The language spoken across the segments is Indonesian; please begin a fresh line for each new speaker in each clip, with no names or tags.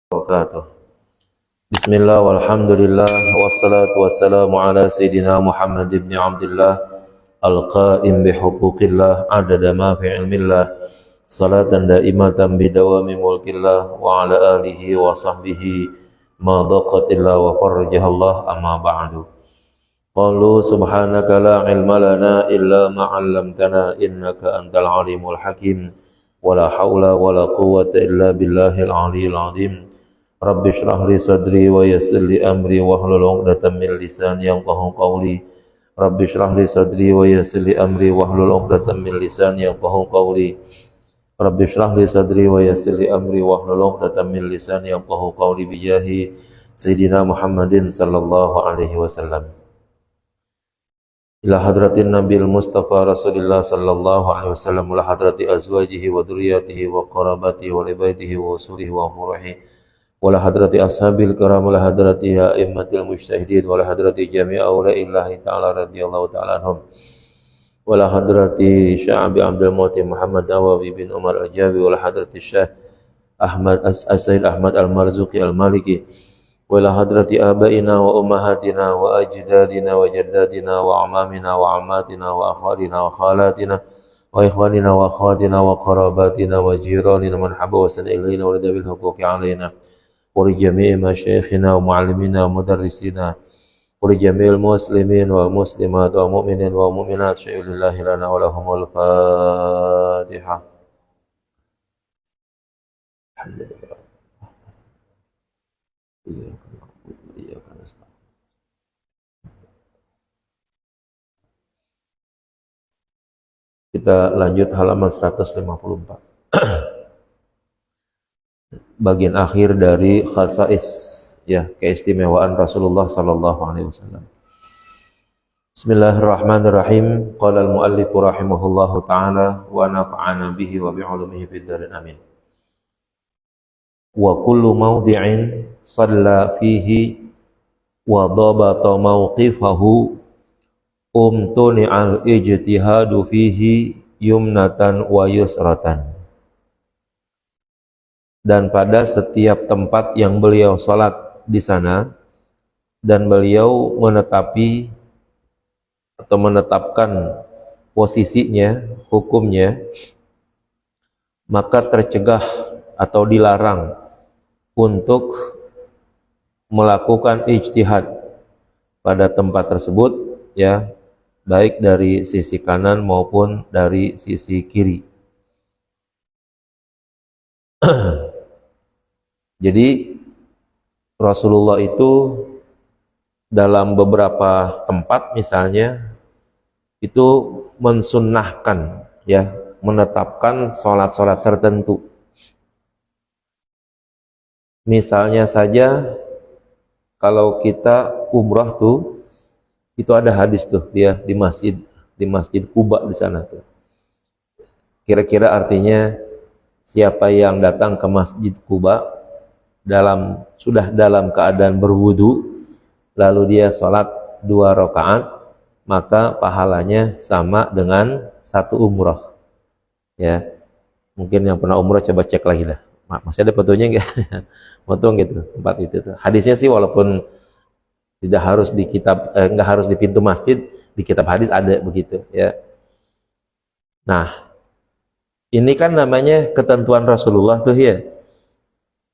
Wabarakatuh. Bismillah walhamdulillah wassalatu wassalamu ala sayyidina Muhammad ibn Abdullah al-qa'im bihuquqillah adada ma fi ilmillah salatan daimatan bidawami mulkillah wa ala alihi wa sahbihi ma daqatillah wa farjahallah amma ba'du. Qalu subhanaka la ilma lana illa ma 'allamtana innaka antal alimul hakim wa la haula wa la quwwata illa billahil aliyyil azim. Rabbi shrah li sadri wa yassir li amri wahlul 'uqdatam min lisani yafqahu qawli. Rabbi shrah li sadri wa yassir li amri wahlul 'uqdatam min lisani yafqahu qawli. Rabbi shrah li sadri wa yassir li amri wahlul 'uqdatam min lisani yafqahu qawli bi jahi sayyidina Muhammadin sallallahu alaihi wasallam. Ila hadratin Nabil Mustafa Rasulillah sallallahu alaihi wasallam, ila hadrati azwajihi wa dzurriyyatihi wa qarabatihi wa libaitihi wa usulihi wa furuhi, wala hadrati ashabil kiram, wala hadrati a'immatil mujtahidin, wala hadrati jami' awliya'illahi ta'ala radhiyallahu ta'ala anhum, wala hadrati Sya'bi Abdul Mu'ti Muhammad Nawawi bin Umar Al-Jawi, wala hadrati Syekh Ahmad As-Sayyid Ahmad Al-Marzuqi Al-Maliki, wala hadrati abaina wa ummahatina wa ajdadina wa jaddadina wa amamina wa ammatina wa akhwalina wa khalatina wa ikhwanina wa akhwatina wa qarabatina wa jiranina man habba wa sana ilayna wa dabil huquqi alaina ولجميع مشايخنا ومعلمينا ومدرسينا ولجميع المسلمين والمسلمات والمؤمنين والمؤمنات شيء لله لنا ولهم الفاتحة. Kita lanjut halaman 154. Bagian akhir dari khasais, ya, keistimewaan Rasulullah sallallahu alaihi wasallam. Bismillahirrahmanirrahim. Qala al-muallif rahimahullahu taala wa nafa'ana bihi wa bi'ulumihi fid darin amin. Wa kullu mawdi'in shalla fihi wa dhabata mawqifahu umtuni al-ijtihadu fihi yumnatan wa yusratan. Dan pada setiap tempat yang beliau sholat di sana dan beliau menetapi atau menetapkan posisinya, hukumnya, maka tercegah atau dilarang untuk melakukan ijtihad pada tempat tersebut, ya, baik dari sisi kanan maupun dari sisi kiri. Jadi Rasulullah itu dalam beberapa tempat misalnya itu mensunnahkan, ya, menetapkan sholat-sholat tertentu. Misalnya saja kalau kita umrah tuh, itu ada hadis tuh dia di masjid Quba di sana tuh. Kira-kira artinya siapa yang datang ke masjid Quba sudah dalam keadaan berwudu, lalu dia sholat 2 rakaat, maka pahalanya sama dengan 1 umrah. Ya, mungkin yang pernah umrah coba cek lagi dah. Masih ada fotonya enggak? Foto gitu tempat itu tuh. Hadisnya sih walaupun tidak harus di kitab, enggak harus di pintu masjid, di kitab hadis ada begitu, ya. Nah, ini kan namanya ketentuan Rasulullah tuh, ya,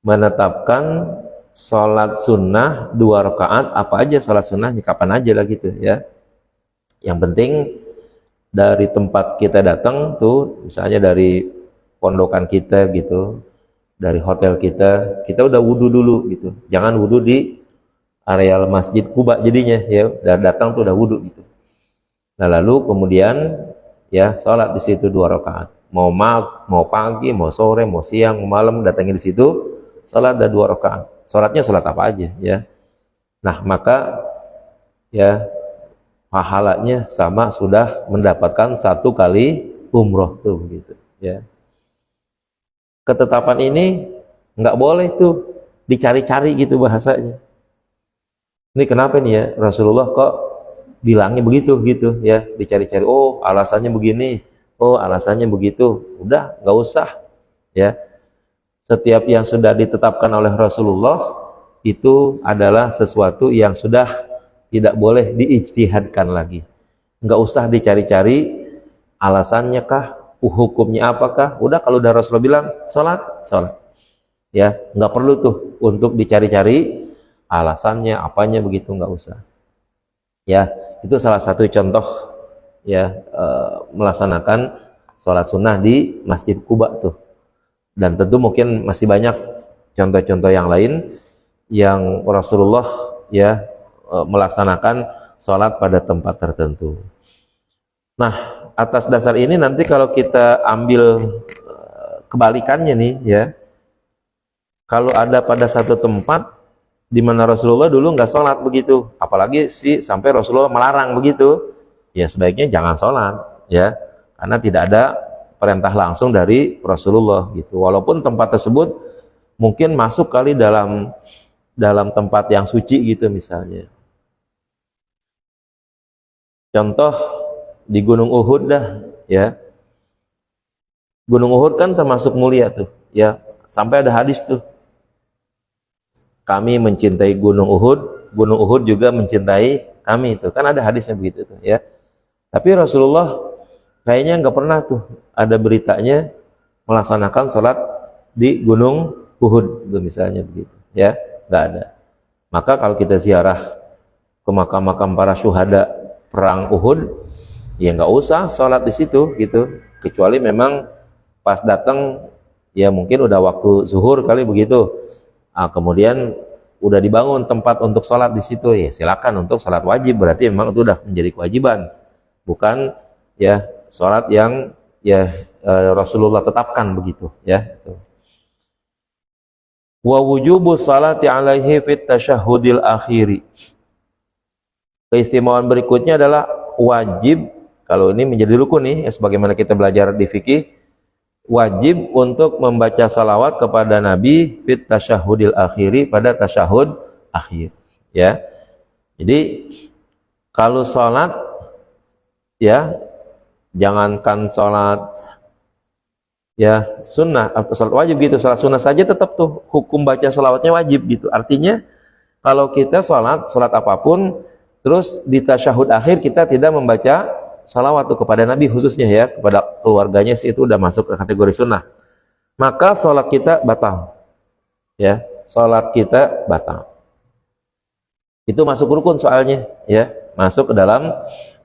menetapkan sholat sunnah 2 rakaat, apa aja sholat sunnahnya, kapan aja lah gitu, ya. Yang penting dari tempat kita datang tuh, misalnya dari pondokan kita gitu, dari hotel kita udah wudu dulu gitu. Jangan wudu di areal masjid Quba jadinya, ya, udah datang tuh udah wudu gitu. Nah, lalu kemudian, ya, sholat di situ 2 rakaat. Mau pagi, mau sore, mau siang, mau malam, datangin di situ, sholat ada 2 rakaat. Sholatnya sholat apa aja, ya. Nah, maka, ya, pahalanya sama sudah mendapatkan 1 kali umroh tuh, gitu, ya. Ketetapan ini nggak boleh tuh dicari-cari gitu bahasanya. Ini kenapa nih, ya, Rasulullah kok bilangnya begitu gitu, ya, dicari-cari. Oh, alasannya begini. Oh, alasannya begitu. Udah, nggak usah, ya. Setiap yang sudah ditetapkan oleh Rasulullah itu adalah sesuatu yang sudah tidak boleh diijtihadkan lagi. Enggak usah dicari-cari alasannya kah, hukumnya apakah. Udah kalau udah Rasulullah bilang salat, salat. Ya, enggak perlu tuh untuk dicari-cari alasannya, apanya begitu, enggak usah. Ya, itu salah satu contoh ya melaksanakan sholat sunnah di Masjid Quba tuh. Dan tentu mungkin masih banyak contoh-contoh yang lain yang Rasulullah ya melaksanakan sholat pada tempat tertentu. Nah, atas dasar ini nanti kalau kita ambil kebalikannya nih ya, kalau ada pada satu tempat di mana Rasulullah dulu nggak sholat begitu, apalagi sampai Rasulullah melarang begitu, ya sebaiknya jangan sholat ya, karena tidak ada perintah langsung dari Rasulullah gitu. Walaupun tempat tersebut mungkin masuk kali dalam tempat yang suci gitu misalnya. Contoh di Gunung Uhud dah ya. Gunung Uhud kan termasuk mulia tuh ya. Sampai ada hadis tuh. Kami mencintai Gunung Uhud juga mencintai kami itu. Kan ada hadisnya begitu tuh ya. Tapi Rasulullah kayaknya nggak pernah tuh ada beritanya melaksanakan sholat di Gunung Uhud tuh misalnya begitu ya, nggak ada. Maka kalau kita ziarah ke makam-makam para syuhada perang Uhud, ya nggak usah sholat di situ gitu, kecuali memang pas datang ya mungkin udah waktu zuhur kali begitu. Kemudian udah dibangun tempat untuk sholat di situ, ya silakan untuk sholat wajib, berarti memang itu udah menjadi kewajiban, bukan ya sholat yang ya Rasulullah tetapkan begitu ya. Wa wujubu salati alaihi fit tasyahhudil akhiri. Keistimewaan berikutnya adalah wajib, kalau ini menjadi rukun nih ya, sebagaimana kita belajar di fikih, wajib untuk membaca salawat kepada Nabi fit tasyahhudil akhiri, pada tasyahud akhir ya. Jadi kalau sholat ya, jangankan sholat ya sunnah atau sholat wajib gitu, sholat sunnah saja tetap tuh hukum baca salawatnya wajib gitu. Artinya kalau kita sholat apapun terus di tasyahud akhir kita tidak membaca salawat tuh kepada Nabi khususnya ya, kepada keluarganya sih, itu udah masuk ke kategori sunnah, maka sholat kita batal ya, sholat kita batal. Itu masuk rukun soalnya ya, masuk ke dalam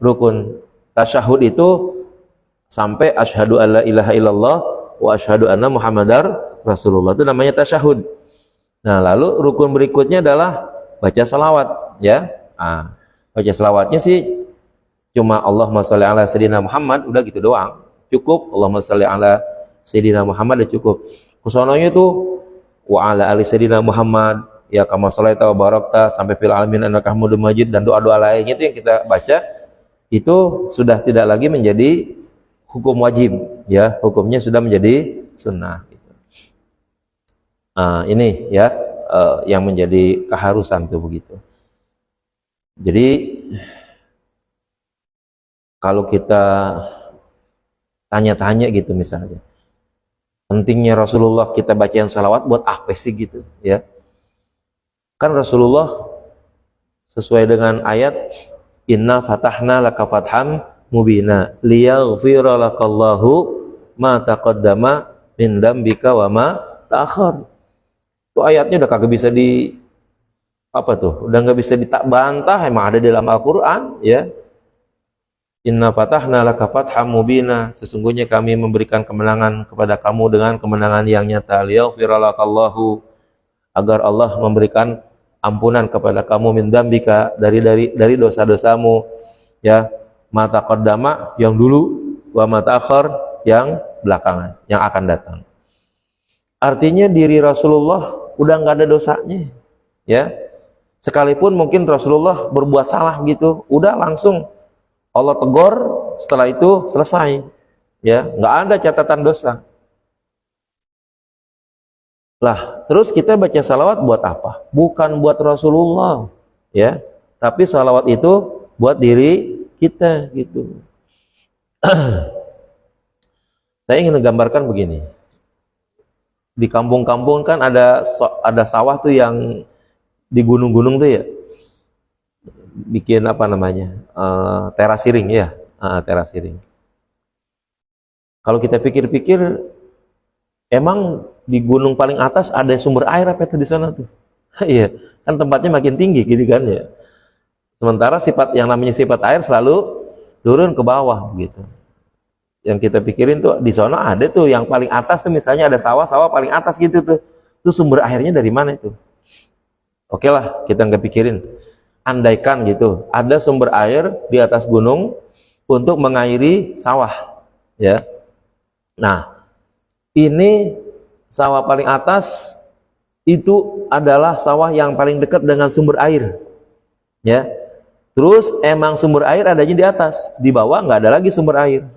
rukun. Tasyahud itu sampai asyhadu alla ilaha illallah wa asyhadu anna muhammadar rasulullah, itu namanya tasyahud. Nah lalu rukun berikutnya adalah baca salawat ya. Baca salawatnya sih cuma Allahumma sholli ala sayyidina Muhammad, udah gitu doang, cukup. Allahumma sholli ala sayyidina Muhammad udah cukup. Kusononya itu wa ala ali sayyidina Muhammad ya kama sholaita wa barakta sampai fil alamin innaka hamidum majid, dan doa-doa lainnya itu yang kita baca itu sudah tidak lagi menjadi hukum wajib ya, hukumnya sudah menjadi sunnah gitu. Ini ya yang menjadi keharusan tuh begitu. Jadi kalau kita tanya-tanya gitu misalnya, pentingnya Rasulullah kita bacain salawat buat apa sih gitu ya. Kan Rasulullah sesuai dengan ayat inna fatahna laka fatham mubina liyaghfira lakallahu ma taqaddama min dzambika wa ma ta'akhkhar. Itu ayatnya udah kagak bisa udah nggak bisa bantah, emang ada di dalam Al-Qur'an ya. Inna fatahna laka fatham mubina, sesungguhnya kami memberikan kemenangan kepada kamu dengan kemenangan yang nyata, liyaghfira lakallahu, agar Allah memberikan ampunan kepada kamu min dzambika, dari dosa-dosamu ya, ma taqaddama yang dulu, wa ma ta'akhkhar yang belakangan, yang akan datang. Artinya diri Rasulullah udah nggak ada dosanya ya. Sekalipun mungkin Rasulullah berbuat salah gitu, udah langsung Allah tegur, setelah itu selesai ya, nggak ada catatan dosa. Lah, terus kita baca salawat buat apa? Bukan buat Rasulullah, ya. Tapi salawat itu buat diri kita, gitu. Saya ingin menggambarkan begini. Di kampung-kampung kan ada sawah tuh yang di gunung-gunung tuh ya, bikin apa namanya, terasiring ya, terasiring. Kalau kita pikir-pikir, emang di gunung paling atas ada sumber air apa itu di sana tuh? Iya, kan tempatnya makin tinggi gitu kan ya. Sementara sifat yang namanya sifat air selalu turun ke bawah gitu. Yang kita pikirin tuh di sana ada tuh yang paling atas tuh, misalnya ada sawah-sawah paling atas gitu tuh. Itu sumber airnya dari mana itu? Oke lah, kita nggak pikirin. Andaikan gitu, ada sumber air di atas gunung untuk mengairi sawah, ya. Nah, ini sawah paling atas itu adalah sawah yang paling dekat dengan sumber air, ya. Terus emang sumber air adanya di atas, di bawah nggak ada lagi sumber air.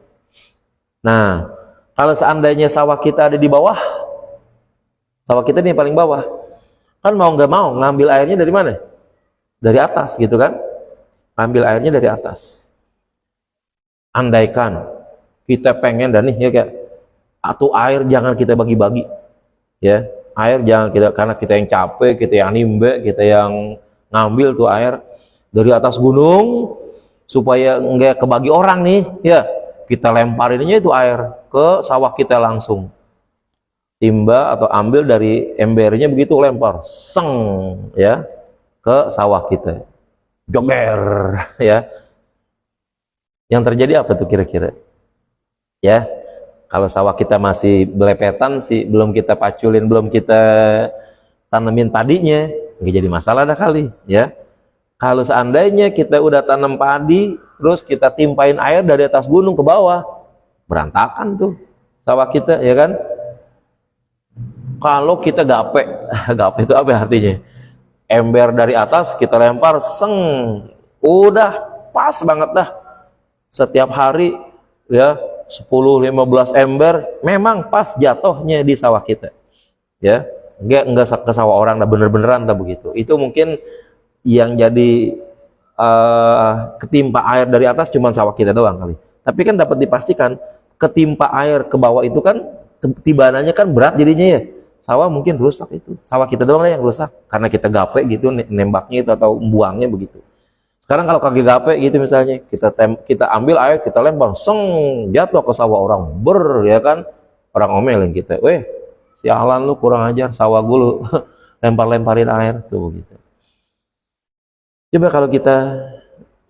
Nah, kalau seandainya sawah kita ada di bawah, sawah kita ini paling bawah, kan mau nggak mau ngambil airnya dari mana? Dari atas gitu kan? Ambil airnya dari atas. Andaikan kita pengen dan nih ya kayak, atau air jangan kita bagi-bagi, ya. Air jangan kita, karena kita yang capek, kita yang nimbe, kita yang ngambil tuh air dari atas gunung supaya nggak kebagi orang nih, ya. Kita lemparinnya itu air ke sawah kita langsung. Timba atau ambil dari embernya begitu lempar, seng ya, ke sawah kita. Joger ya. Yang terjadi apa tuh kira-kira? Ya. Kalau sawah kita masih belepetan sih, belum kita paculin, belum kita tanemin padinya, nggak jadi masalah dah kali, ya. Kalau seandainya kita udah tanam padi, terus kita timpain air dari atas gunung ke bawah, berantakan tuh sawah kita, ya kan? Kalau kita gape, gape itu apa artinya? Ember dari atas kita lempar, seng, udah pas banget dah. Setiap hari, ya, 10-15 ember memang pas jatuhnya di sawah kita, ya. Enggak ke sawah orang, dah bener-beneran dah begitu. Itu mungkin yang jadi ketimpa air dari atas cuma sawah kita doang kali. Tapi kan dapat dipastikan ketimpa air ke bawah itu kan timbangannya kan berat jadinya ya. Sawah mungkin rusak itu. Sawah kita doang lah yang rusak karena kita gape gitu nembaknya itu atau buangnya begitu. Sekarang kalau kaki gape gitu misalnya, kita ambil air, kita lempar, seng, jatuh ke sawah orang, ya kan, orang omelin kita, weh, sialan lu kurang ajar, sawah gue lu lempar-lemparin air, tuh begitu. Coba kalau kita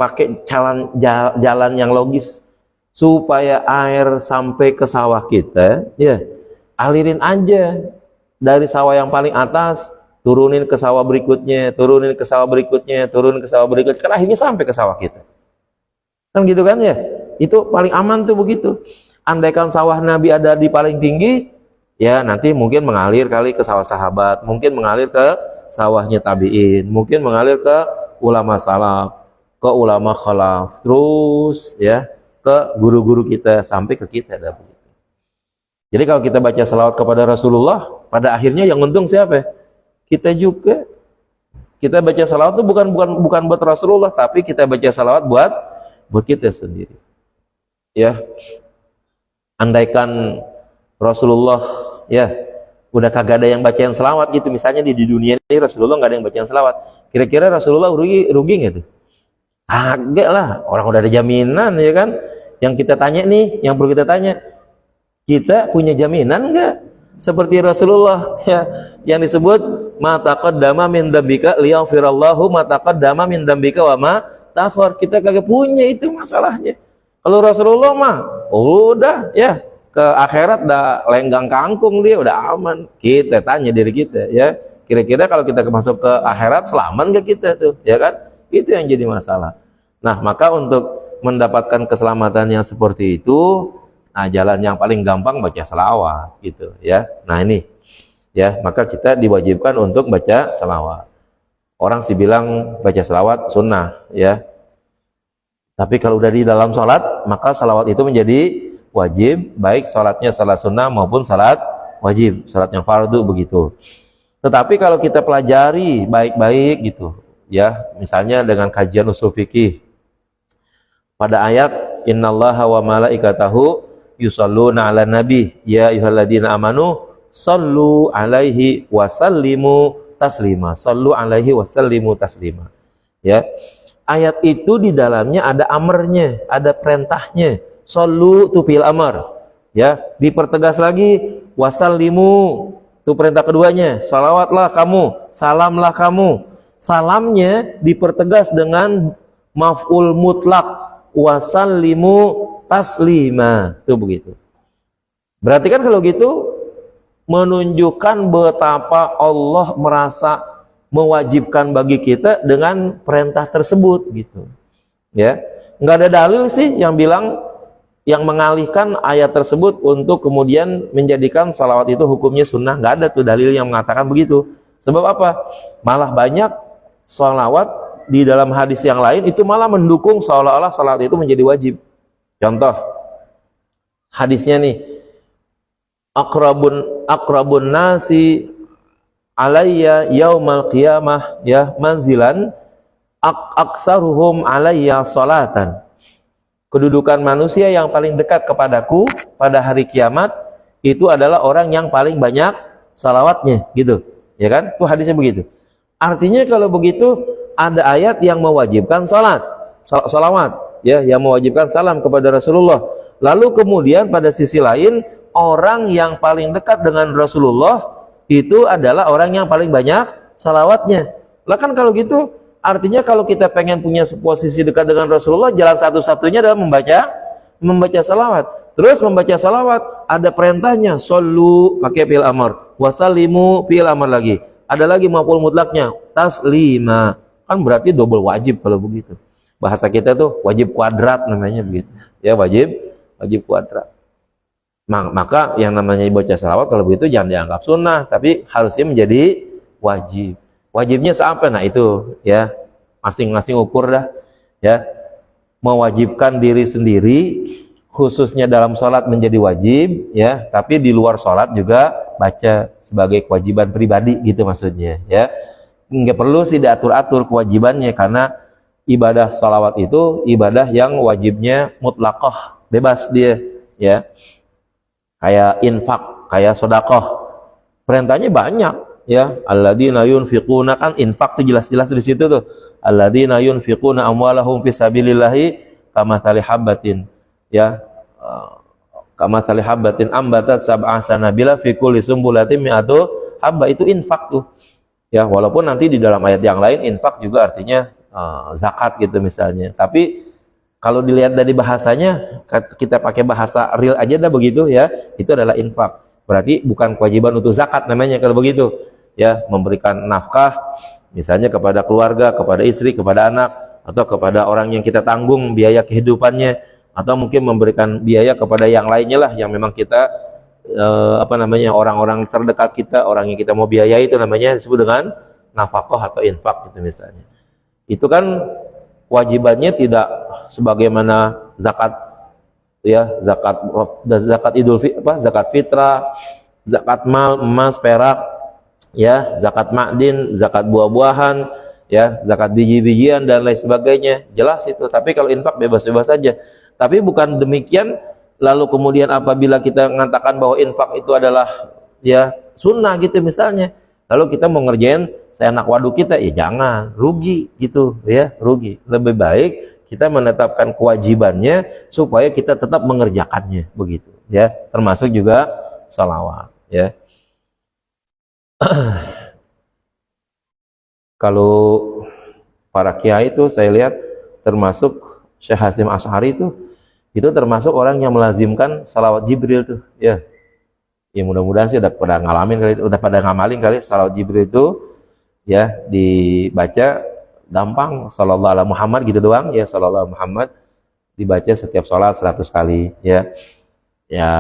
pakai jalan yang logis, supaya air sampai ke sawah kita, ya, alirin aja dari sawah yang paling atas, turunin ke sawah berikutnya, turunin ke sawah berikutnya, turunin ke sawah berikutnya, kan akhirnya sampai ke sawah kita. Kan gitu kan ya? Itu paling aman tuh begitu. Andaikan sawah Nabi ada di paling tinggi, ya nanti mungkin mengalir kali ke sawah sahabat, mungkin mengalir ke sawahnya tabi'in, mungkin mengalir ke ulama salaf, ke ulama khalaf, terus ya ke guru-guru kita sampai ke kita dah begitu. Jadi kalau kita baca salawat kepada Rasulullah, pada akhirnya yang untung siapa? Kita juga. Kita baca salawat itu bukan buat Rasulullah, tapi kita baca salawat buat kita sendiri. Ya. Andaikan Rasulullah ya udah kagak ada yang bacain salawat gitu, misalnya di dunia ini Rasulullah nggak ada yang bacain salawat, kira-kira Rasulullah rugi nggak tuh? Kagak lah, orang udah ada jaminan ya kan. Yang kita tanya nih, yang perlu kita tanya, kita punya jaminan nggak seperti Rasulullah ya, yang disebut ma taqaddama min dzambika liyaghfirallahu ma taqaddama min dzambika wa ma ta'akhkhar. Kita kagak punya itu masalahnya. Kalau Rasulullah mah udah ya ke akhirat dah lenggang kangkung, dia udah aman. Kita tanya diri kita ya, kira-kira kalau kita masuk ke akhirat selamat nggak kita tuh, ya kan? Itu yang jadi masalah. Nah, maka untuk mendapatkan keselamatan yang seperti itu, nah jalan yang paling gampang baca selawat gitu ya. Nah ini ya, maka kita diwajibkan untuk baca selawat. Orang sih bilang baca selawat sunnah ya, tapi kalau udah di dalam sholat, maka selawat itu menjadi wajib, baik sholatnya salat sunnah maupun salat wajib, salat yang fardu begitu. Tetapi kalau kita pelajari baik-baik gitu ya, misalnya dengan kajian usul fikih pada ayat innallaha wa malaikatahu yusholluna 'alan nabi ya ayyuhalladzina amanu sallu alaihi wasallimu taslima. Sallu alaihi wasallimu taslima. Ya. Ayat itu di dalamnya ada amarnya, ada perintahnya. Sallu tu fi'il amar. Ya, dipertegas lagi wasallimu itu perintah keduanya. Salawatlah kamu, salamlah kamu. Salamnya dipertegas dengan maf'ul mutlak wasallimu taslima. Itu begitu. Berarti kan kalau gitu menunjukkan betapa Allah merasa mewajibkan bagi kita dengan perintah tersebut gitu. Ya. Enggak ada dalil sih yang bilang yang mengalihkan ayat tersebut untuk kemudian menjadikan salawat itu hukumnya sunnah. Enggak ada tuh dalil yang mengatakan begitu. Sebab apa? Malah banyak salawat di dalam hadis yang lain itu malah mendukung seolah-olah salawat itu menjadi wajib. Contoh hadisnya nih, akrabun nasi alayya yaumal qiyamah ya manzilan aktsaruhum alayya salatan. Kedudukan manusia yang paling dekat kepadaku pada hari kiamat itu adalah orang yang paling banyak salawatnya, gitu. Ya kan? Itu hadisnya begitu. Artinya kalau begitu ada ayat yang mewajibkan salawat, ya, yang mewajibkan salam kepada Rasulullah. Lalu kemudian pada sisi lain orang yang paling dekat dengan Rasulullah itu adalah orang yang paling banyak salawatnya. Lah kan kalau gitu artinya kalau kita pengen punya posisi dekat dengan Rasulullah, jalan satu-satunya adalah membaca salawat. Terus membaca salawat ada perintahnya, sallu pakai fi'il amr, wasallimu fi'il amr lagi. Ada lagi maf'ul mutlaknya, taslima. Kan berarti double wajib kalau begitu. Bahasa kita tuh wajib kuadrat namanya begitu. Ya wajib kuadrat. Maka yang namanya baca salawat kalau begitu jangan dianggap sunnah, tapi harusnya menjadi wajib. Wajibnya sampai, nah itu ya masing-masing ukur dah ya. Mewajibkan diri sendiri khususnya dalam sholat menjadi wajib ya, tapi di luar sholat juga baca sebagai kewajiban pribadi gitu maksudnya ya. Nggak perlu sih diatur-atur kewajibannya, karena ibadah salawat itu ibadah yang wajibnya mutlaqah, bebas dia ya. Kayak infak, kayak sedekah, perintahnya banyak ya. Alladzina yunfiquna, kan infak tuh jelas-jelas di situ tuh. Alladzina yunfiquna amwalahum fisabilillahi kamatsali habatin ya, kamatsali habatin ambatat sab'a sanabila fi kulli sumbulatin mi'atu habba. Itu infak tuh ya, walaupun nanti di dalam ayat yang lain infak juga artinya zakat gitu misalnya. Tapi kalau dilihat dari bahasanya, kita pakai bahasa real aja dah begitu ya, itu adalah infak. Berarti bukan kewajiban untuk zakat namanya kalau begitu ya. Memberikan nafkah misalnya kepada keluarga, kepada istri, kepada anak, atau kepada orang yang kita tanggung biaya kehidupannya, atau mungkin memberikan biaya kepada yang lainnya lah yang memang kita orang-orang terdekat kita, orang yang kita mau biayai, itu namanya disebut dengan nafkah atau infak gitu misalnya. Itu kan wajibannya tidak sebagaimana zakat ya, zakat idul zakat fitrah, zakat mal, emas, perak ya, zakat ma'din, zakat buah-buahan ya, zakat biji-bijian dan lain sebagainya, jelas itu. Tapi kalau infak bebas-bebas saja. Tapi bukan demikian lalu kemudian apabila kita mengatakan bahwa infak itu adalah ya sunnah gitu misalnya, lalu kita mau ngerjain seenak waduk kita, ya jangan, rugi gitu ya, rugi. Lebih baik kita menetapkan kewajibannya supaya kita tetap mengerjakannya begitu ya, termasuk juga salawat ya. Kalau para kiai itu saya lihat termasuk Syekh Hasyim Asy'ari itu termasuk orang yang melazimkan salawat Jibril tuh ya. Ya mudah-mudahan sih udah pada ngalamin kali, udah pada ngamalin kali salawat Jibril itu ya, dibaca gampang, sallallahu alaihi Muhammad gitu doang ya, sallallahu alaihi Muhammad dibaca setiap sholat 100 kali ya. Ya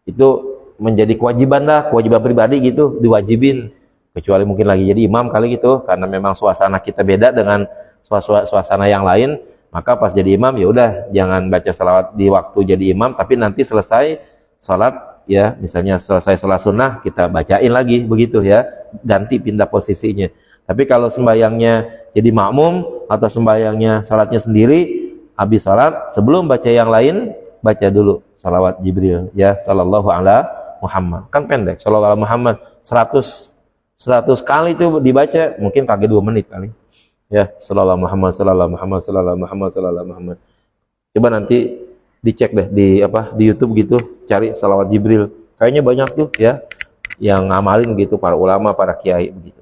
itu menjadi kewajiban lah, kewajiban pribadi gitu, diwajibin. Kecuali mungkin lagi jadi imam kali gitu, karena memang suasana kita beda dengan suasana yang lain, maka pas jadi imam ya udah jangan baca salawat di waktu jadi imam, tapi nanti selesai sholat ya, misalnya selesai sholat sunnah kita bacain lagi begitu ya, ganti pindah posisinya. Tapi kalau sembayangnya jadi makmum atau sembayangnya salatnya sendiri, habis salat sebelum baca yang lain baca dulu salawat Jibril ya, sallallahu alaihi Muhammad. Kan pendek, sallallahu ala Muhammad. 100 kali itu dibaca, mungkin kagak 2 menit kali. Ya, sallallahu ala Muhammad, sallallahu ala Muhammad, sallallahu ala Muhammad, sallallahu ala Muhammad. Coba nanti dicek deh di YouTube gitu, cari salawat Jibril. Kayaknya banyak tuh ya yang ngamalin gitu, para ulama, para kiai begitu.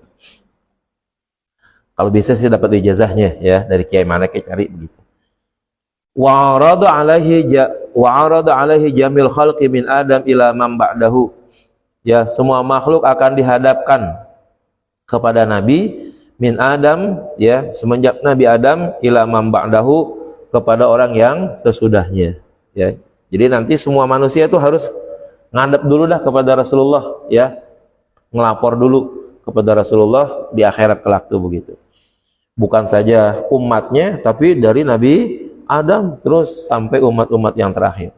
Kalau bisa sih dapat ijazahnya ya dari kiai mana kayak cari begitu. Wa arada alaihi jamil khalqi min Adam ila man ba'dahu. Ya, semua makhluk akan dihadapkan kepada Nabi min Adam, ya, semenjak Nabi Adam ila man ba'dahu, kepada orang yang sesudahnya, ya. Jadi nanti semua manusia itu harus ngadep dulu dah kepada Rasulullah, ya. Ngelapor dulu kepada Rasulullah di akhirat kelak tuh begitu. Bukan saja umatnya, tapi dari Nabi Adam terus sampai umat-umat yang terakhir.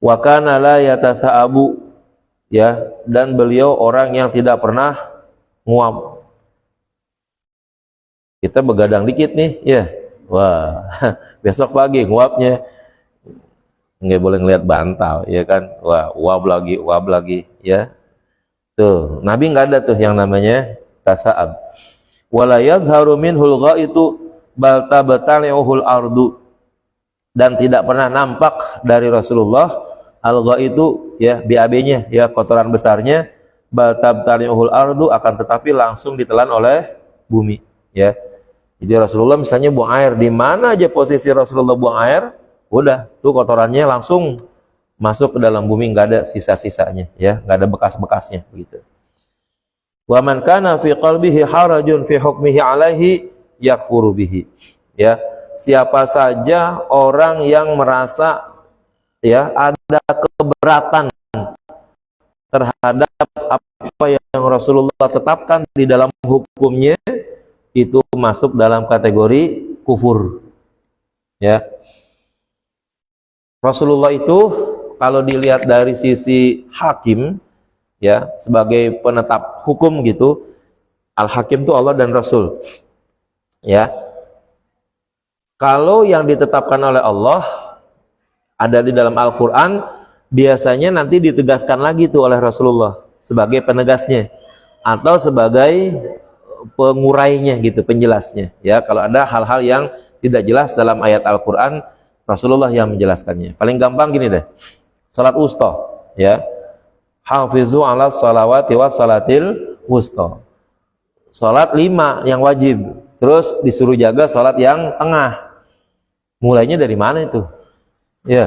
Wa kana la yatatha'abu, ya, dan beliau orang yang tidak pernah nguap. Kita begadang dikit nih, ya. Wah, besok pagi nguapnya nggak boleh ngelihat bantal, ya kan? Wah, uap lagi, ya. Tuh, Nabi nggak ada tuh yang namanya tasa'ab. Wala yazharu minhul ghaitu bal tabtali'uhul ardu, dan tidak pernah nampak dari Rasulullah al-ghaitu, ya, BAB-nya, ya, kotoran besarnya, bal tabtali'uhul ardu, akan tetapi langsung ditelan oleh bumi, ya. Jadi Rasulullah misalnya buang air, di mana aja posisi Rasulullah buang air, udah tuh kotorannya langsung masuk ke dalam bumi, nggak ada sisa-sisanya, ya, nggak ada bekas-bekasnya begitu. Wa man kana fi qalbihi harajun fi hukmihi alaihi yakfuru bihi. Ya, siapa saja orang yang merasa, ya, ada keberatan terhadap apa yang Rasulullah tetapkan di dalam hukumnya, itu masuk dalam kategori kufur, ya. Rasulullah itu kalau dilihat dari sisi hakim, ya, sebagai penetap hukum gitu, al-hakim itu Allah dan Rasul, ya. Kalau yang ditetapkan oleh Allah ada di dalam Al-Quran, biasanya nanti ditegaskan lagi tuh oleh Rasulullah sebagai penegasnya atau sebagai pengurainya gitu, penjelasnya, ya. Kalau ada hal-hal yang tidak jelas dalam ayat Al-Quran, Rasulullah yang menjelaskannya. Paling gampang gini deh, salat wusta, ya, hafizu ala salawati wa salatil wusta, salat 5 yang wajib, terus disuruh jaga salat yang tengah. Mulainya dari mana itu, ya,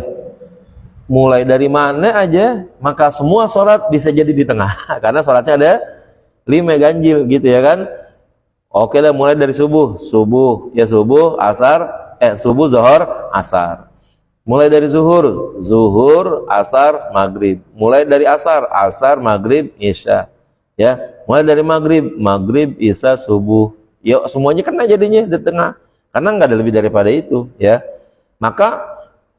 mulai dari mana aja, maka semua salat bisa jadi di tengah karena salatnya ada 5 ganjil gitu, ya kan. Oke lah, mulai dari subuh, ya, subuh, asar, subuh, zuhur, asar. Mulai dari zuhur, asar, maghrib. Mulai dari asar, maghrib, isya. Ya, mulai dari maghrib, isya, subuh. Ya, semuanya kena jadinya di tengah. Karena nggak ada lebih daripada itu, ya. Maka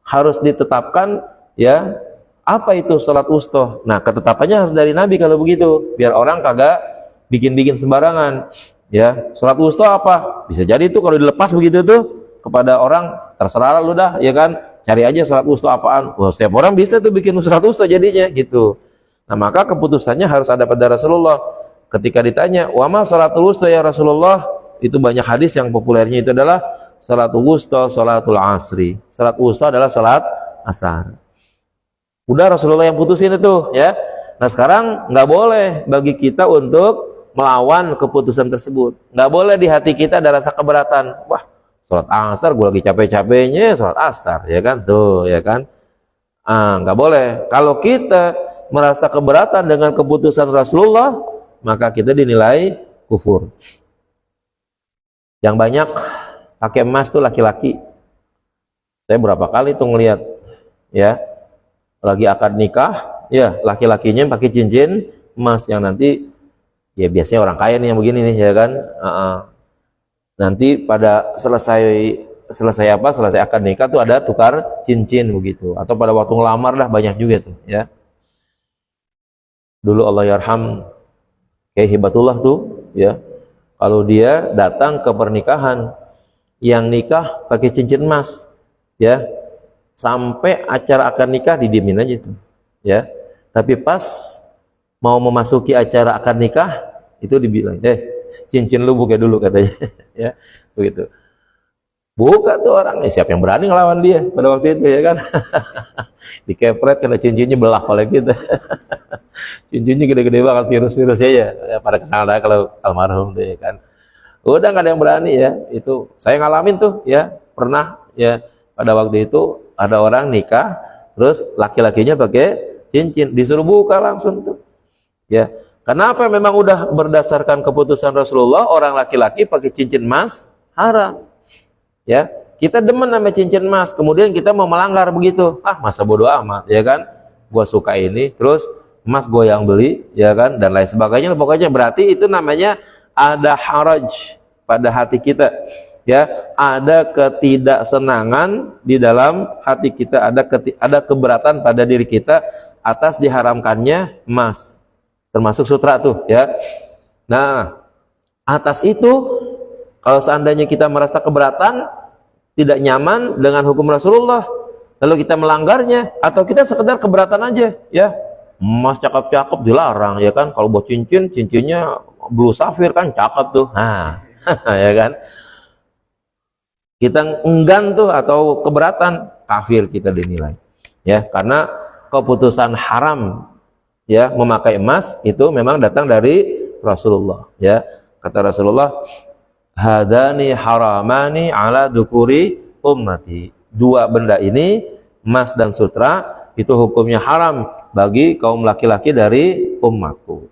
harus ditetapkan, ya, apa itu salat wusta. Nah, ketetapannya harus dari Nabi kalau begitu, biar orang kagak bikin-bikin sembarangan. Ya, salat wusta apa? Bisa jadi tuh kalau dilepas begitu tuh kepada orang, terserah lu dah, ya kan. Cari aja salat wusta apaan. Wah, setiap orang bisa tuh bikin salat wusta jadinya gitu. Nah, maka keputusannya harus ada pada Rasulullah. Ketika ditanya, "Wa ma salatul wusta ya Rasulullah?" Itu banyak hadis yang populernya itu adalah salatul wusta, salatul asri. Salat wusta adalah salat asar. Udah Rasulullah yang putusin itu, ya. Nah, sekarang nggak boleh bagi kita untuk melawan keputusan tersebut. Nggak boleh di hati kita ada rasa keberatan. Wah, sholat asar, gue lagi capek-capeknya sholat asar, ya kan, tuh, ya kan. Nggak boleh. Kalau kita merasa keberatan dengan keputusan Rasulullah, maka kita dinilai kufur. Yang banyak pakai emas tuh laki-laki. Saya berapa kali tuh ngelihat, ya, lagi akad nikah, ya, laki-lakinya pakai cincin emas yang nanti, ya, biasanya orang kaya nih yang begini nih, ya kan. Nanti pada selesai akad nikah tuh ada tukar cincin begitu, atau pada waktu ngelamar lah banyak juga tuh, ya. Dulu Allah yarham kayak Hibatullah tuh, ya, kalau dia datang ke pernikahan yang nikah pakai cincin emas, ya, sampai acara akad nikah didiemin aja tuh, ya. Tapi pas mau memasuki acara akad nikah, itu dibilang, cincin lu buka dulu katanya. Ya, begitu. Buka tuh orang, siapa yang berani ngelawan dia pada waktu itu ya kan? Dikepret kena cincinnya belah oleh kita. Cincinnya gede-gede banget, virus-virusnya ya. Pada kenal dah kalau almarhum deh kan. Udah nggak ada yang berani ya. Itu saya ngalamin tuh ya, pernah ya pada waktu itu ada orang nikah, terus laki-lakinya pakai cincin, disuruh buka langsung tuh. Ya, kenapa? Memang udah berdasarkan keputusan Rasulullah, orang laki-laki pakai cincin emas haram. Ya, kita demen sama cincin emas, kemudian kita mau melanggar begitu. Masa bodoh amat, ya kan? Gua suka ini, terus emas gua yang beli, ya kan? Dan lain sebagainya. Pokoknya berarti itu namanya ada haraj pada hati kita. Ya, ada ketidaksenangan di dalam hati kita, ada keberatan pada diri kita atas diharamkannya emas. Termasuk sutra tuh, ya. Nah, atas itu kalau seandainya kita merasa keberatan, tidak nyaman dengan hukum Rasulullah, lalu kita melanggarnya, atau kita sekedar keberatan aja, ya, emas cakep-cakep dilarang, ya kan? Kalau buat cincin, cincinnya blue safir kan cakep tuh, ya kan? Kita enggan tuh atau keberatan, kafir kita dinilai, ya, karena keputusan haram, ya, memakai emas itu memang datang dari Rasulullah, ya. Kata Rasulullah, hadani haramani ala dzukuri ummati. Dua benda ini, emas dan sutra, itu hukumnya haram bagi kaum laki-laki dari umatku.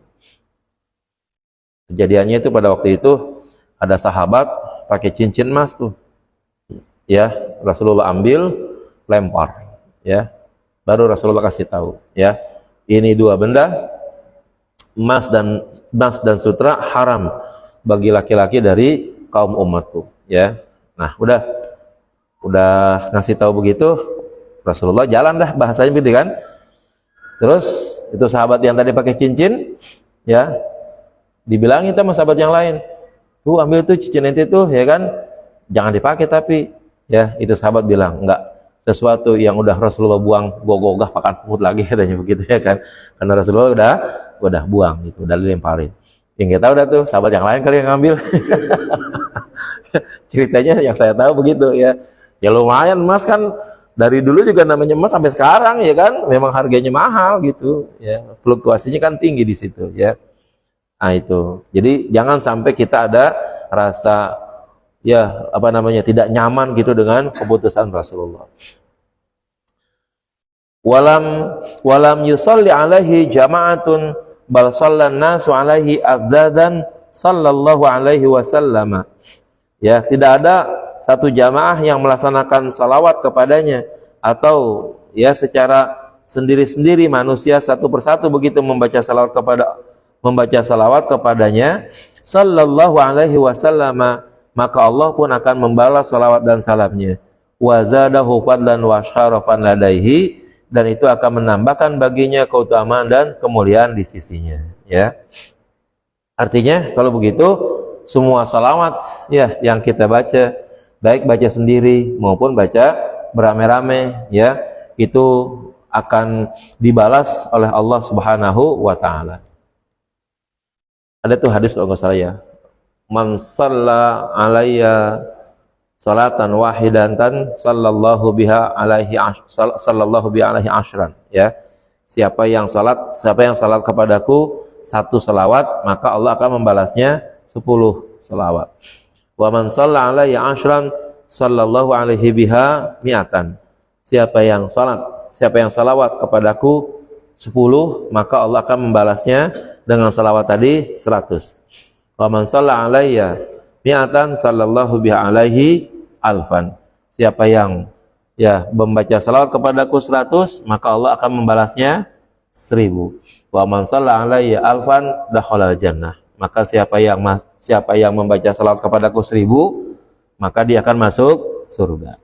Kejadiannya itu pada waktu itu ada sahabat pakai cincin emas tuh. Ya, Rasulullah ambil, lempar, ya. Baru Rasulullah kasih tahu, ya. Ini dua benda, emas dan sutra haram bagi laki-laki dari kaum umatku, ya. Nah, udah ngasih tahu begitu, Rasulullah jalan dah, bahasanya begitu kan. Terus itu sahabat yang tadi pakai cincin, ya, dibilangin sama sahabat yang lain, tuh ambil tuh cincin itu tuh, ya kan, jangan dipakai tapi, ya, itu sahabat bilang, enggak, sesuatu yang udah Rasulullah buang, gogah pakan pungut lagi, katanya begitu, ya kan, karena Rasulullah udah buang, gitu, udah dilemparin. Yang kita udah tuh sahabat yang lain kali yang ngambil. Ceritanya yang saya tahu begitu, ya. Ya lumayan, emas kan dari dulu juga namanya emas sampai sekarang, ya kan, memang harganya mahal gitu, ya, fluktuasinya kan tinggi di situ, ya. Nah itu, jadi jangan sampai kita ada rasa, ya, tidak nyaman gitu dengan keputusan Rasulullah. Walam yusalli alaihi jama'atun bal sallan nasu alaihi afdadan sallallahu alaihi wasallam. Ya, tidak ada satu jamaah yang melaksanakan salawat kepadanya, atau ya secara sendiri-sendiri manusia satu persatu begitu membaca salawat kepadanya sallallahu alaihi wasallam, maka Allah pun akan membalas salawat dan salamnya. Wa zadahu fadlan wa syarafan ladaihi, dan itu akan menambahkan baginya keutamaan dan kemuliaan di sisinya, ya. Artinya kalau begitu semua salawat, ya, yang kita baca, baik baca sendiri maupun baca beramai-ramai, ya, itu akan dibalas oleh Allah Subhanahu wa taala. Ada tuh hadis kalau nggak salah, ya, man shalla alayya salatan wahidatan sallallahu biha alaihi asyran, ya. Siapa yang salat kepadaku satu salawat, maka Allah akan membalasnya 10 salawat. Wa man shalla alayya asyran sallallahu alaihi biha mi'atan. Siapa yang salawat kepadaku 10, maka Allah akan membalasnya dengan salawat tadi 100. Wa man shalla alayya mi'atan sallallahu biha alaihi alfan. Siapa yang, ya, membaca salawat kepadaku 100, maka Allah akan membalasnya 1000. Wa man shalla alayya alfan dakhala jannah. Maka siapa yang membaca salawat kepadaku 1000, maka dia akan masuk surga.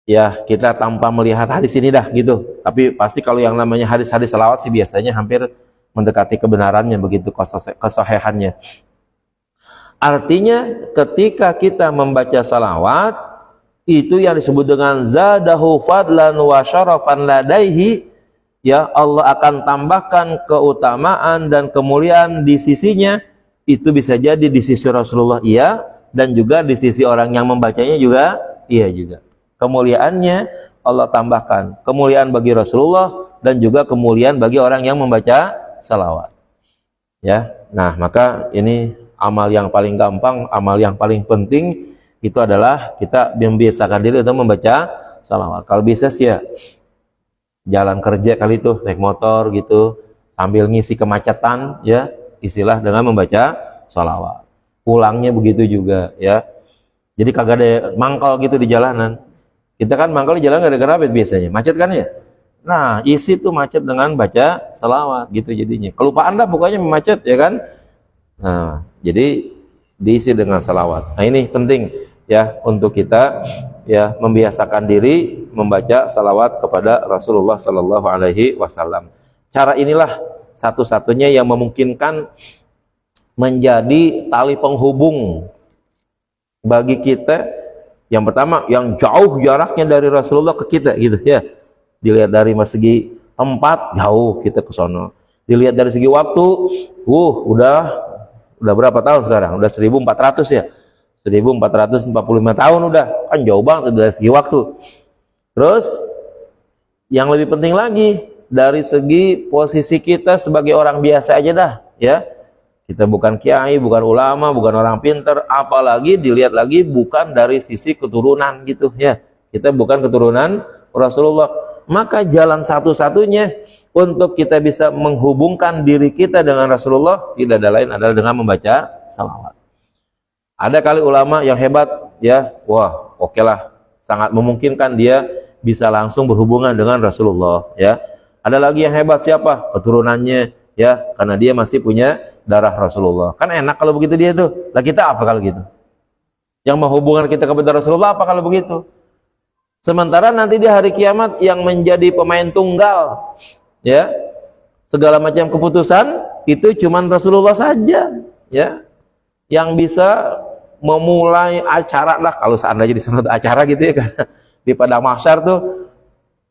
Ya, kita tanpa melihat hadis ini dah gitu. Tapi pasti kalau yang namanya hadis-hadis salawat sih biasanya hampir mendekati kebenarannya, begitu kesahihannya. Artinya ketika kita membaca salawat, itu yang disebut dengan zadahu fadlan wa syarafan ladaihi, ya Allah akan tambahkan keutamaan dan kemuliaan di sisinya, itu bisa jadi di sisi Rasulullah iya, dan juga di sisi orang yang membacanya juga iya juga. Kemuliaannya Allah tambahkan, kemuliaan bagi Rasulullah dan juga kemuliaan bagi orang yang membaca salawat. Ya, nah maka ini amal yang paling gampang, amal yang paling penting itu adalah kita membiasakan diri untuk membaca salawat. Kalau bisa sih ya jalan kerja kali itu naik motor gitu sambil ngisi kemacetan ya, istilah dengan membaca salawat. Pulangnya begitu juga ya. Jadi kagak ada mangkal gitu di jalanan. Kita kan mangkal di jalan gara-gara apa biasanya? Macet kan ya? Nah, isi tuh macet dengan baca salawat gitu jadinya. Kelupaan dah pokoknya macet ya kan? Nah, jadi diisi dengan salawat. Nah, ini penting ya untuk kita ya membiasakan diri membaca salawat kepada Rasulullah Sallallahu Alaihi Wasallam. Cara inilah satu-satunya yang memungkinkan menjadi tali penghubung bagi kita. Yang pertama, yang jauh jaraknya dari Rasulullah ke kita gitu ya. Dilihat dari segi tempat jauh kita ke sono. Dilihat dari segi waktu, udah berapa tahun sekarang? Udah 1400 ya. 1445 tahun udah. Kan jauh banget dari segi waktu. Terus yang lebih penting lagi dari segi posisi kita sebagai orang biasa aja dah, ya. Kita bukan kiai, bukan ulama, bukan orang pintar, apalagi dilihat lagi bukan dari sisi keturunan gitu ya. Kita bukan keturunan Rasulullah. Maka jalan satu-satunya untuk kita bisa menghubungkan diri kita dengan Rasulullah tidak ada lain adalah dengan membaca salawat. Ada kali ulama yang hebat ya, wah oke lah, sangat memungkinkan dia bisa langsung berhubungan dengan Rasulullah ya. Ada lagi yang hebat siapa? Keturunannya ya, karena dia masih punya darah Rasulullah. Kan enak kalau begitu dia tuh. Lah kita apa kalau gitu? Yang menghubungkan kita kepada Rasulullah apa kalau begitu? Sementara nanti di hari kiamat yang menjadi pemain tunggal ya, segala macam keputusan itu cuman Rasulullah saja ya, yang bisa memulai acara lah, kalau seandainya di sana acara gitu ya kan. Di padang mahsyar tuh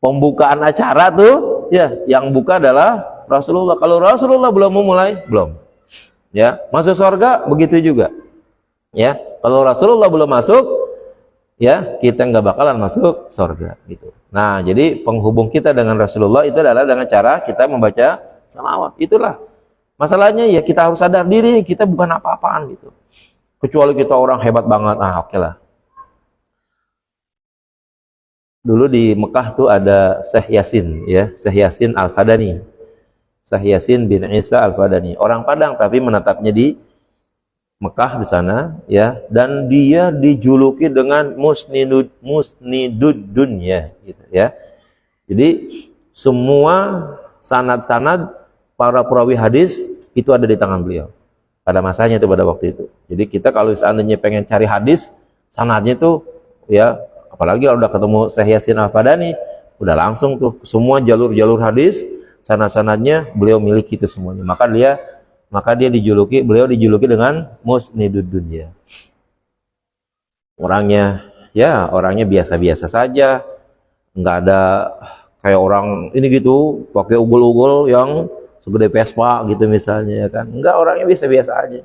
pembukaan acara tuh ya, yang buka adalah Rasulullah. Kalau Rasulullah belum memulai, belum. Ya, masuk surga begitu juga. Ya, kalau Rasulullah belum masuk, ya kita nggak bakalan masuk surga gitu. Nah, jadi penghubung kita dengan Rasulullah itu adalah dengan cara kita membaca salawat. Itulah masalahnya ya, kita harus sadar diri kita bukan apa-apaan gitu. Kecuali kita orang hebat banget, oke lah. Dulu di Mekah tuh ada Syekh Yasin ya, Syekh Yasin Al-Fadani. Syekh Yasin bin Isa Al-Fadani, orang Padang tapi menetapnya di Mekah di sana ya, dan dia dijuluki dengan musnidud dunya gitu ya. Jadi semua sanad-sanad para perawi hadis itu ada di tangan beliau pada masanya itu, pada waktu itu. Jadi kita kalau seandainya pengen cari hadis sanadnya itu ya, apalagi kalau udah ketemu Syekh Yasin Al-Fadani, udah langsung tuh semua jalur-jalur hadis sanad-sanadnya beliau miliki itu semuanya. Maka beliau dijuluki dengan musnidud dunya. Orangnya biasa-biasa saja, nggak ada kayak orang ini gitu pakai ugul-ugul yang segede Vespa gitu misalnya ya kan. Enggak, orangnya biasa-biasa aja.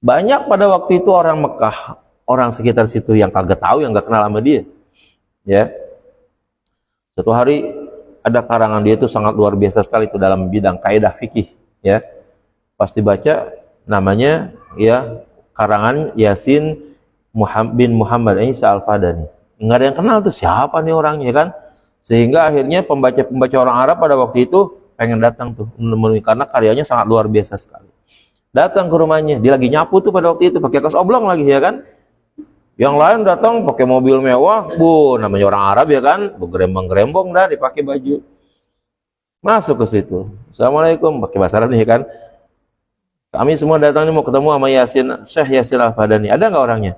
Banyak pada waktu itu orang Mekah, orang sekitar situ yang kagak tahu, yang nggak kenal sama dia. Ya. Suatu hari ada karangan dia itu sangat luar biasa sekali itu dalam bidang kaidah fikih ya. Pas dibaca namanya ya karangan Yasin bin Muhammad Isa Al-Fadani. Enggak ada yang kenal tuh siapa nih orangnya kan. Sehingga akhirnya pembaca orang Arab pada waktu itu pengen datang tuh menemui, karena karyanya sangat luar biasa sekali. Datang ke rumahnya, dia lagi nyapu tuh pada waktu itu pakai kaos oblong lagi ya kan. Yang lain datang pakai mobil mewah, namanya orang Arab ya kan, bergerembong-gerembong dah dipakai baju. Masuk ke situ. Assalamualaikum, pakai bahasa Arab nih kan. Kami semua datang nih mau ketemu sama Syekh Yasin Al-Fadani. Ada nggak orangnya?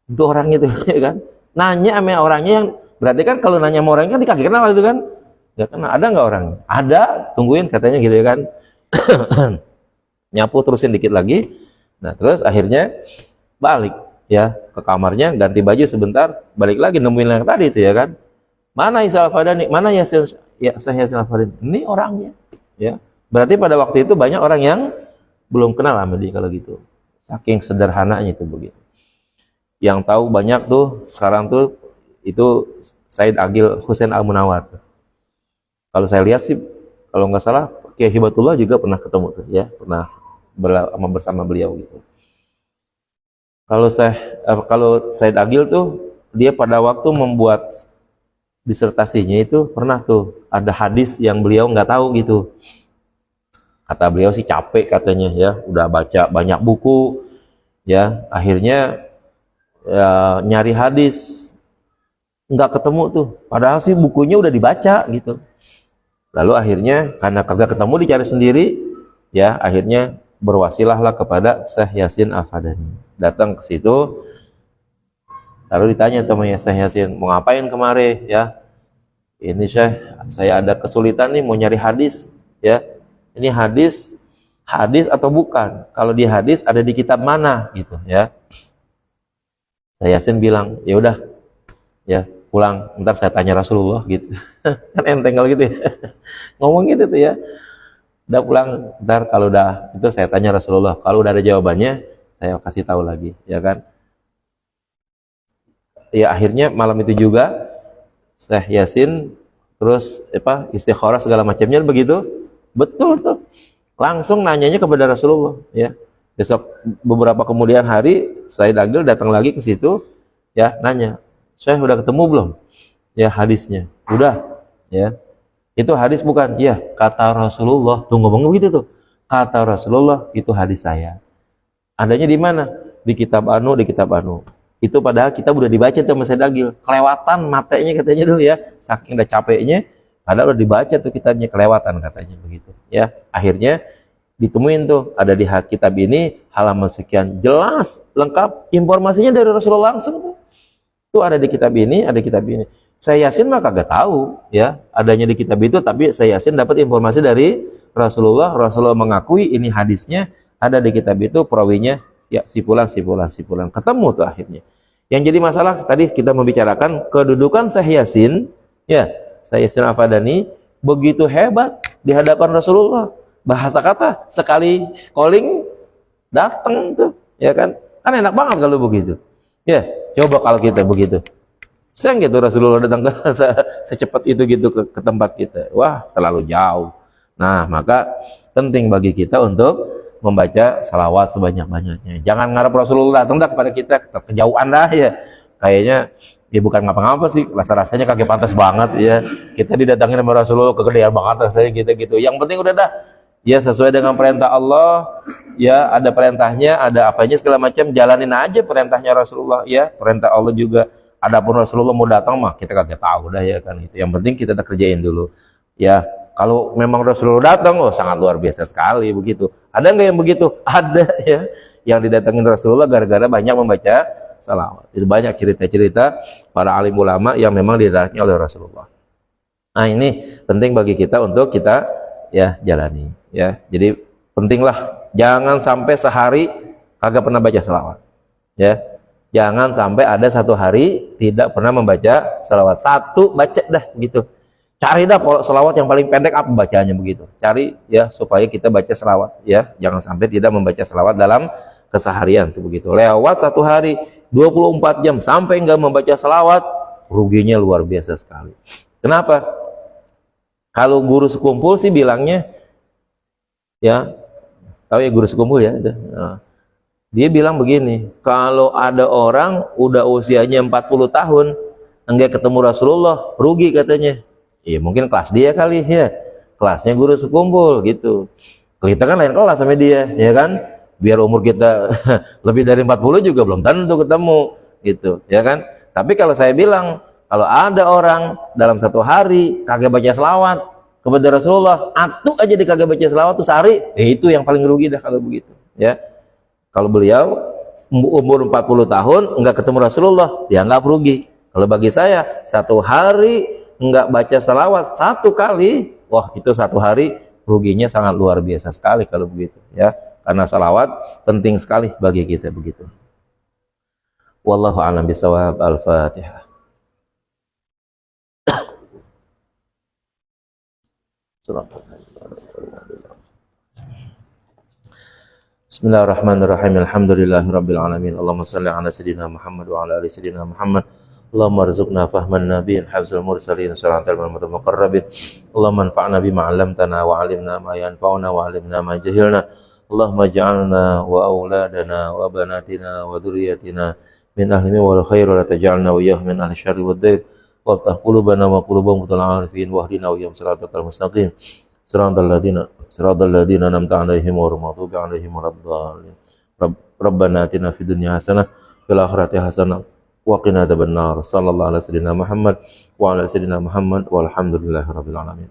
Itu orangnya tuh ya kan. Nanya sama orangnya, yang berarti kan kalau nanya sama orangnya kan dikagak kenal itu kan. Nggak kenal. Ada nggak orangnya? Ada, tungguin katanya gitu ya kan. Nyapu terusin dikit lagi. Nah, terus akhirnya balik ya ke kamarnya, ganti baju sebentar, balik lagi nemuin yang tadi itu ya kan. Mana Isa Al-Fadani? Mana Yasin, ya Syekh Yasin Al-Fadani? Ini orangnya. Ya. Berarti pada waktu itu banyak orang yang belum kenal sama dia kalau gitu. Saking sederhananya itu begitu. Yang tahu banyak tuh sekarang tuh itu Said Agil Husain Al-Munawar. Kalau saya lihat sih, kalau nggak salah Kiai Hibatullah juga pernah ketemu tuh, ya, pernah bersama beliau gitu. Kalau Said Agil tuh dia pada waktu membuat disertasinya itu pernah tuh ada hadis yang beliau nggak tahu gitu. Kata beliau sih capek katanya, ya, udah baca banyak buku, ya, akhirnya ya, nyari hadis nggak ketemu tuh. Padahal sih bukunya udah dibaca gitu. Lalu akhirnya karena kagak ketemu dicari sendiri, ya, akhirnya berwasilahlah kepada Syekh Yasin Al-Fadani. Datang ke situ, lalu ditanya temannya Syekh Yasin, mau ngapain kemarin, ya? Ini Syekh, saya ada kesulitan nih mau nyari hadis, ya. Ini hadis atau bukan? Kalau di hadis ada di kitab mana gitu, ya. Syekh Yasin bilang, ya udah, ya, pulang, ntar saya tanya Rasulullah gitu. Kan enteng kalau gitu ya. Ngomong gitu tuh, ya. Udah pulang, ntar kalau udah itu saya tanya Rasulullah. Kalau udah ada jawabannya, saya kasih tahu lagi, ya kan. Ya akhirnya malam itu juga Syekh Yasin terus istikharah segala macamnya begitu. Betul tuh. Langsung nanyanya kepada Rasulullah, ya. Besok beberapa kemudian hari Said Agil datang lagi ke situ, ya, nanya, "Syekh udah ketemu belum? Ya hadisnya." "Udah." Ya. "Itu hadis bukan?" "Iya." "Kata Rasulullah." Tuh ngomong gitu tuh. "Kata Rasulullah itu hadis saya." "Adanya di mana?" "Di kitab anu, di kitab anu." Itu padahal kita udah dibaca tuh sama Said Agil. Kelewatan matanya katanya tuh, ya. Saking udah capeknya, padahal udah dibaca tuh kitabnya, kelewatan katanya begitu. Ya, akhirnya ditemuin tuh ada di kitab ini halaman sekian, jelas lengkap informasinya dari Rasulullah langsung tuh. Tuh ada di kitab ini, ada kitab ini. Saya Yasin mah kagak tahu, ya, adanya di kitab itu, tapi saya Yasin dapat informasi dari Rasulullah. Rasulullah mengakui ini hadisnya ada di kitab itu, perawinya sipulan. Ketemu tuh akhirnya. Yang jadi masalah tadi kita membicarakan kedudukan Syekh Yasin, ya, Syekh Yasin Al-Fadani begitu hebat di hadapan Rasulullah. Bahasa kata sekali calling datang tuh, ya kan? Kan enak banget kalau begitu. Ya, coba kalau kita begitu. Sayang gitu Rasulullah datang secepat itu gitu ke tempat kita. Wah, terlalu jauh. Nah, maka penting bagi kita untuk membaca salawat sebanyak-banyaknya. Jangan ngarep Rasulullah datang dah kepada kita kejauhan dah, ya. Kayaknya ya bukan ngapa-ngapa sih, rasa-rasanya kagak pantas banget, ya. Kita didatangin sama Rasulullah kegedean banget rasanya kita gitu. Yang penting udah dah, ya, sesuai dengan perintah Allah, ya, ada perintahnya, ada apanya segala macam, jalanin aja perintahnya Rasulullah, ya. Perintah Allah juga. Adapun Rasulullah mau datang mah kita kagak tahu dah, ya kan. Itu yang penting kita kerjain dulu, ya. Kalau memang Rasulullah datang, oh sangat luar biasa sekali begitu. Ada nggak yang begitu? Ada, ya. Yang didatangin Rasulullah gara-gara banyak membaca salawat. Itu banyak cerita-cerita para alim ulama yang memang didatangi oleh Rasulullah. Nah, ini penting bagi kita untuk kita, ya, jalani, ya. Jadi pentinglah jangan sampai sehari kagak pernah baca salawat, ya. Jangan sampai ada satu hari tidak pernah membaca salawat. Satu baca dah gitu. Cari dah salawat yang paling pendek apa bacanya begitu. Cari, ya, supaya kita baca salawat, ya. Jangan sampai tidak membaca salawat dalam keseharian itu begitu. Lewat satu hari 24 jam sampai enggak membaca salawat, ruginya luar biasa sekali. Kenapa? Kalau guru sekumpul sih bilangnya, ya, tahu ya guru sekumpul, ya. Nah, dia bilang begini, kalau ada orang udah usianya 40 tahun enggak ketemu Rasulullah, rugi katanya. Ya mungkin kelas dia kali, ya. Kelasnya guru sekumpul gitu. Kita kan lain kelas sama dia, ya kan? Biar umur kita lebih dari 40 juga belum tentu ketemu gitu, ya kan? Tapi kalau saya bilang, kalau ada orang dalam satu hari kagak baca selawat kepada Rasulullah, atuh aja dia kagak baca selawat tuh sehari, itu yang paling rugi dah kalau begitu, ya. Kalau beliau umur 40 tahun enggak ketemu Rasulullah, dianggap rugi. Kalau bagi saya, satu hari enggak baca salawat satu kali, wah, itu satu hari ruginya sangat luar biasa sekali kalau begitu, ya. Karena salawat penting sekali bagi kita begitu. Wallahu a'lam bishawab. Al-Fatihah. Bismillahirrahmanirrahim. Alhamdulillahirabbil alamin. Allahumma shalli ala sayidina Muhammad wa ala ali sayidina Muhammad. Allahumma arzuqna fahman nabiyyin hafzal mursalin salatal muqarrabin. Allahumma anfa'na bima 'allamtana wa 'allimna ma yanfa'una wa 'allimna ma jahilna. Allahumma ij'alna wa auladana wa banatina wa dhurriyyatina min ahli wal khair wa la taj'alna wa iyyahum min ahli syarri wad dair. Waftah qulubana wa qulubahum mutal 'arifin wahdina wa iyyahum siratal mustaqim. Siratal ladzina an'amta 'alaihim ghairil maghdubi 'alaihim waladdallin. Rabbana atina fid dunya hasanah fil akhirati hasanah wa qina adzabannar. Sallallahu alaihi wasallam Muhammad wa ala sayyidina Muhammad walhamdulillahirabbil alamin.